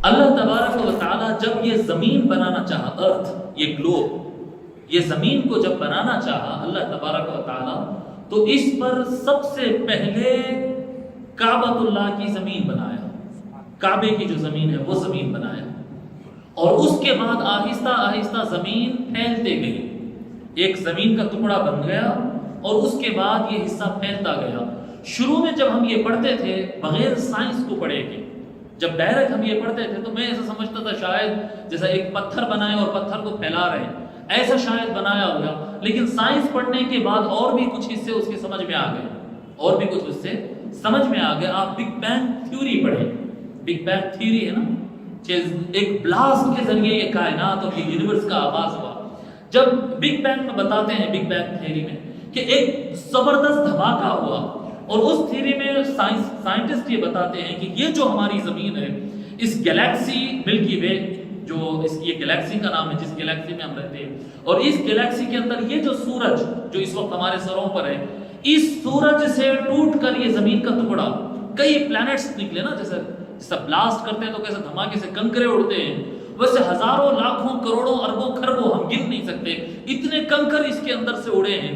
اللہ تبارک و تعالیٰ جب یہ زمین بنانا چاہا، ارتھ، یہ گلوب، یہ زمین کو جب بنانا چاہا اللہ تبارک و تعالیٰ، تو اس پر سب سے پہلے کعبۃ اللہ کی زمین بنایا، کعبے کی جو زمین ہے وہ زمین بنایا، اور اس کے بعد آہستہ آہستہ زمین پھیلتے گئی، ایک زمین کا ٹکڑا بن گیا اور اس کے بعد یہ حصہ پھیلتا گیا۔ شروع میں جب ہم یہ پڑھتے تھے بغیر سائنس کو پڑھے کے، جب ڈائریکٹ ہم یہ پڑھتے تھے تو میں ایسا سمجھتا تھا شاید جیسا ایک پتھر بنائے اور پتھر کو پھیلا رہے ہیں، ایسا شاید بنایا ہوگا، لیکن سائنس پڑھنے کے بعد اور بھی کچھ حصے اس کے سمجھ میں آ گئے، اور بھی کچھ حصے سمجھ میں آ گئے۔ آپ بگ بینگ تھیوری پڑھیں، بگ بینگ تھیوری ہے نا، ایک بلاسٹ کے ذریعے یہ کائنات اور یہ یونیورس کا آغاز ہوا۔ جب بگ بینگ میں بتاتے ہیں، بگ بینگ تھیوری میں، کہ ایک زبردست دھماکہ ہوا، اور اس تھیوری میں سائنٹسٹ یہ بتاتے ہیں کہ یہ جو ہماری زمین ہے، اس گلیکسی ملکی وے، جو اس کی گلیکسی کا نام ہے جس گلیکسی میں ہم رہتے ہیں، اور اس گلیکسی کے اندر یہ جو سورج جو اس وقت ہمارے سروں پر ہے، اس سورج سے ٹوٹ کر یہ زمین کا ٹکڑا، کئی پلانٹس نکلے نا، جیسا بلاسٹ کرتے ہیں تو کیسے دھماکے سے کنکرے اڑتے ہیں، ویسے ہزاروں لاکھوں کروڑوں اربوں خربوں ہم گن نہیں سکتے اتنے کنکر اس کے اندر سے اڑے ہیں۔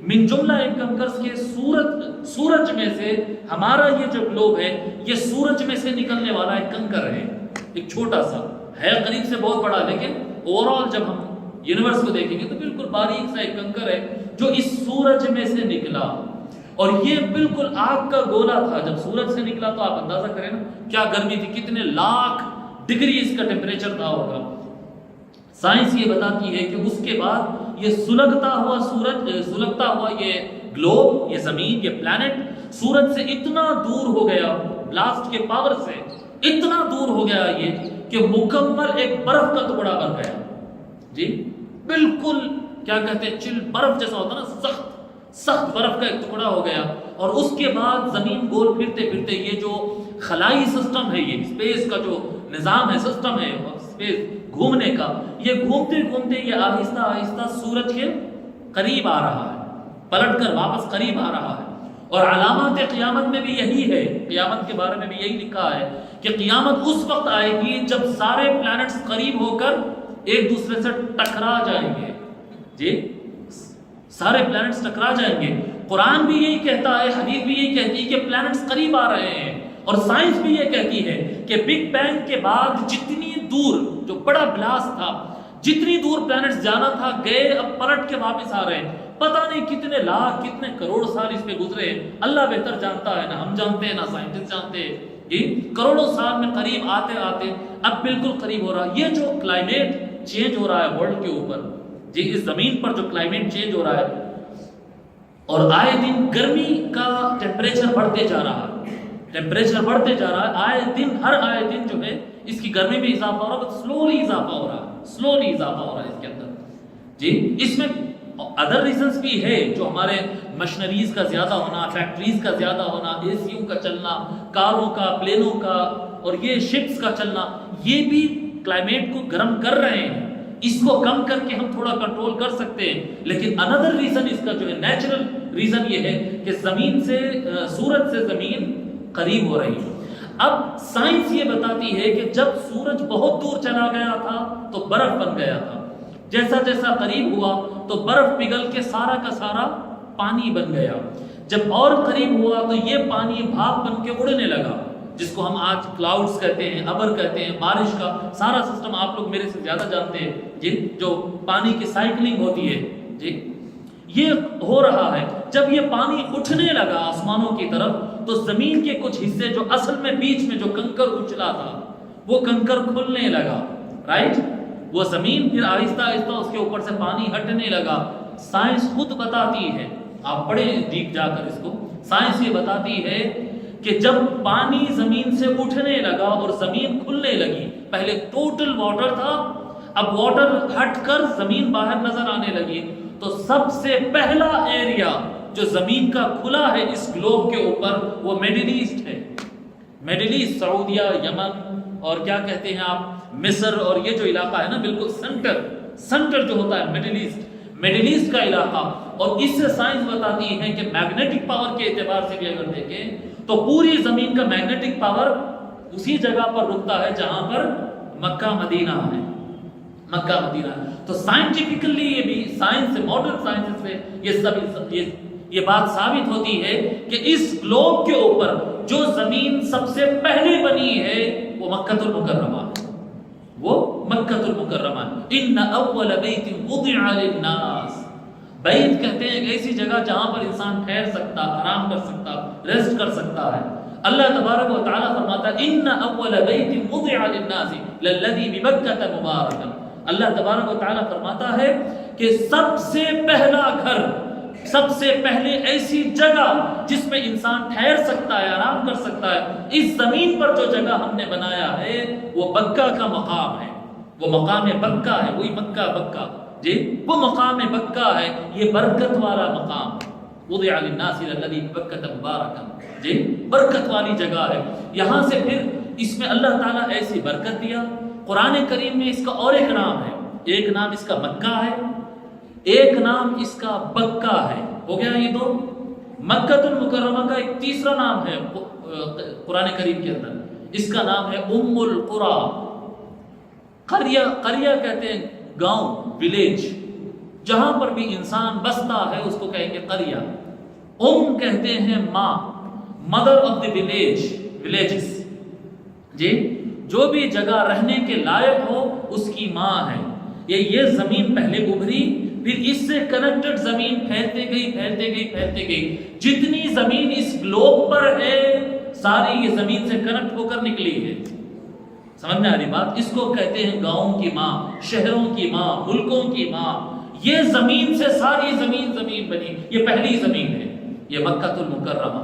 من جملہ ایک کنکرز کے سورج میں سے ہمارا یہ جو گلوب ہے، یہ سورج میں سے نکلنے والا ایک کنکر ہے، ایک چھوٹا سا ہے، قریب سے بہت بڑا، لیکن اوورال جب ہم یونیورس کو دیکھیں گے تو بالکل باریک سا ایک کنکر ہے جو اس سورج میں سے نکلا، اور یہ بالکل آگ کا گولا تھا۔ جب سورج سے نکلا تو آپ اندازہ کریں نا کیا گرمی تھی، کتنے لاکھ ڈگری اس کا ٹیمپریچر تھا ہوگا۔ سائنس یہ بتاتی ہے کہ اس کے بعد یہ سلگتا ہوا سورج، سلگتا ہوا یہ گلوب، یہ زمین، یہ پلانٹ سورج سے اتنا دور ہو گیا، بلاسٹ کے پاور سے اتنا دور ہو گیا یہ کہ مکمل ایک برف کا ٹکڑا بن گیا، جی بالکل کیا کہتے ہیں چل برف جیسا ہوتا نا، سخت برف کا ایک ٹکڑا ہو گیا۔ اور اس کے بعد زمین گول پھرتے پھرتے یہ جو خلائی سسٹم ہے، یہ اسپیس کا جو نظام ہے، سسٹم ہے اسپیس گھومنے کا، یہ گھومتے گھومتے یہ آہستہ آہستہ سورج کے قریب آ رہا ہے، پلٹ کر واپس قریب آ رہا ہے۔ اور علامات قیامت میں بھی یہی ہے، قیامت کے بارے میں بھی یہی لکھا ہے کہ قیامت اس وقت آئے گی جب سارے پلانٹس قریب ہو کر ایک دوسرے سے ٹکرا جائیں گے، جی سارے پلانٹس ٹکرا جائیں گے۔ قرآن بھی یہی کہتا ہے، حدیث بھی یہی کہتی ہے کہ پلانٹس قریب آ رہے ہیں، اور سائنس بھی یہ کہتی ہے کہ بگ بینگ کے بعد جتنی دور جو بڑا بلاسٹ تھا، جتنی دور پلانٹس جانا تھا گئے، اب پلٹ کے واپس آ رہے ہیں، پتہ نہیں کتنے لاکھ کتنے کروڑ سال اس پہ گزرے ہیں، اللہ بہتر جانتا ہے، نہ ہم جانتے ہیں نہ سائنٹسٹ جانتے ہیں۔ یہ کروڑوں سال میں قریب آتے آتے اب بالکل قریب ہو رہا ہے۔ یہ جو کلائمیٹ چینج ہو رہا ہے ورلڈ کے اوپر، جی اس زمین پر جو کلائمیٹ چینج ہو رہا ہے، اور آئے دن گرمی کا ٹیمپریچر بڑھتے جا رہا ہے، ٹیمپریچر بڑھتے جا رہا ہے، آئے دن ہر آئے دن جو ہے اس کی گرمی میں اضافہ ہو رہا ہے، سلولی اضافہ ہو رہا ہے، سلولی اضافہ ہو رہا ہے اس کے اندر، جی اس میں ادر ریزنز بھی ہے، جو ہمارے مشنریز کا زیادہ ہونا، فیکٹریز کا زیادہ ہونا، اے سیوں کا چلنا، کاروں کا، پلینوں کا، اور یہ شپس کا چلنا، یہ بھی کلائمیٹ کو گرم کر رہے ہیں۔ اس کو کم کر کے ہم تھوڑا کنٹرول کر سکتے ہیں، لیکن اندر ریزن اس کا جو ہے نیچرل ریزن یہ ہے کہ زمین سے سورج سے زمین قریب ہو رہی ہے۔ اب سائنس یہ بتاتی ہے کہ جب سورج بہت دور چلا گیا تھا تو برف بن گیا تھا، جیسا جیسا قریب ہوا تو برف پگھل کے سارا کا سارا پانی بن گیا، جب اور قریب ہوا تو یہ پانی بھاپ بن کے اڑنے لگا، جس کو ہم آج کلاؤڈز کہتے ہیں، ابر کہتے ہیں، بارش کا سارا سسٹم آپ لوگ میرے سے زیادہ جانتے ہیں، جی جو پانی کی سائیکلنگ ہوتی ہے، جی یہ ہو رہا ہے۔ جب یہ پانی اٹھنے لگا آسمانوں کی طرف تو زمین کے کچھ حصے جو اصل میں بیچ میں جو کنکر اچھلا تھا وہ کنکر کھلنے لگا، رائٹ، وہ زمین پھر آہستہ آہستہ اس کے اوپر سے پانی ہٹنے لگا۔ سائنس خود بتاتی ہے، آپ پڑھیں ڈیپ جا کر اس کو، سائنس یہ بتاتی ہے کہ جب پانی زمین سے اٹھنے لگا اور زمین کھلنے لگی، پہلے ٹوٹل واٹر تھا، اب واٹر ہٹ کر زمین باہر نظر آنے لگی، تو سب سے پہلا ایریا جو زمین کا کھلا ہے اس گلوب کے اوپر وہ میڈل ایسٹ ہے۔ میڈل ایسٹ، سعودیہ، یمن، اور کیا کہتے ہیں آپ مصر، اور یہ جو علاقہ ہے نا بالکل سنٹر جو ہوتا ہے میڈل ایسٹ کا علاقہ۔ اور اس سے سائنس بتاتی ہے کہ میگنیٹک پاور کے اعتبار سے بھی اگر دیکھیں تو پوری زمین کا میگنیٹک پاور اسی جگہ پر رکتا ہے جہاں پر مکہ مدینہ ہے، مکہ مدینہ۔ تو سائنٹیفکلی یہ بھی سائنس سے، ماڈرن سائنس سے یہ بات ثابت ہوتی ہے کہ اس گلوب کے اوپر جو زمین سب سے پہلے بنی ہے وہ مکۃ المکرمہ ہے، وہ مکۃ المکرمہ۔ ان اول بیت وضع للناس، بیت کہتے ہیں ایک ایسی جگہ جہاں پر انسان ٹھہر سکتا، آرام کر سکتا، ریسٹ کر سکتا ہے۔ اللہ تبارک و تعالیٰ فرماتا ہے ان اول بیت وضع للناس للذی ببکۃ مبارکا۔ اللہ تبارک و تعالیٰ فرماتا ہے کہ سب سے پہلا گھر، سب سے پہلے ایسی جگہ جس میں انسان ٹھہر سکتا ہے، آرام کر سکتا ہے، اس زمین پر جو جگہ ہم نے بنایا ہے وہ بکہ کا مقام ہے، وہ مقام بکہ ہے، وہی مکہ بکہ جی، وہ مقام بکہ ہے، یہ برکت والا مقام، وضع للناس الذی ببکۃ مبارکا جی، برکت والی جگہ ہے۔ یہاں سے پھر اس میں اللہ تعالیٰ ایسی برکت دیا۔ قرآن کریم میں اس کا اور ایک نام ہے، ایک نام اس کا مکہ ہے، ایک نام اس کا بکہ ہے، ہو گیا یہ دو۔ مکۃ المکرمہ کا ایک تیسرا نام ہے قرآن کریم کے اندر، اس کا نام ہے ام القریٰ۔ قریہ کہتے ہیں گاؤں، ولیج، جہاں پر بھی انسان بستا ہے اس کو کہیں گے قریہ۔ ام کہتے ہیں ماں، مدر آف دی ولیجز جی، جو بھی جگہ رہنے کے لائق ہو اس کی ماں ہے۔ یہ زمین پہلے ابھری، پھر اس سے کنیکٹڈ زمین پھیلتے گئی، جتنی زمین اس گلوب پر ہے ساری یہ زمین سے کنیکٹ ہو کر نکلی ہے۔ سمجھ میں آ رہی بات؟ اس کو کہتے ہیں گاؤں کی ماں، شہروں کی ماں، ملکوں کی ماں۔ یہ زمین سے ساری زمین بنی، یہ پہلی زمین ہے، یہ مکۃ المکرمہ۔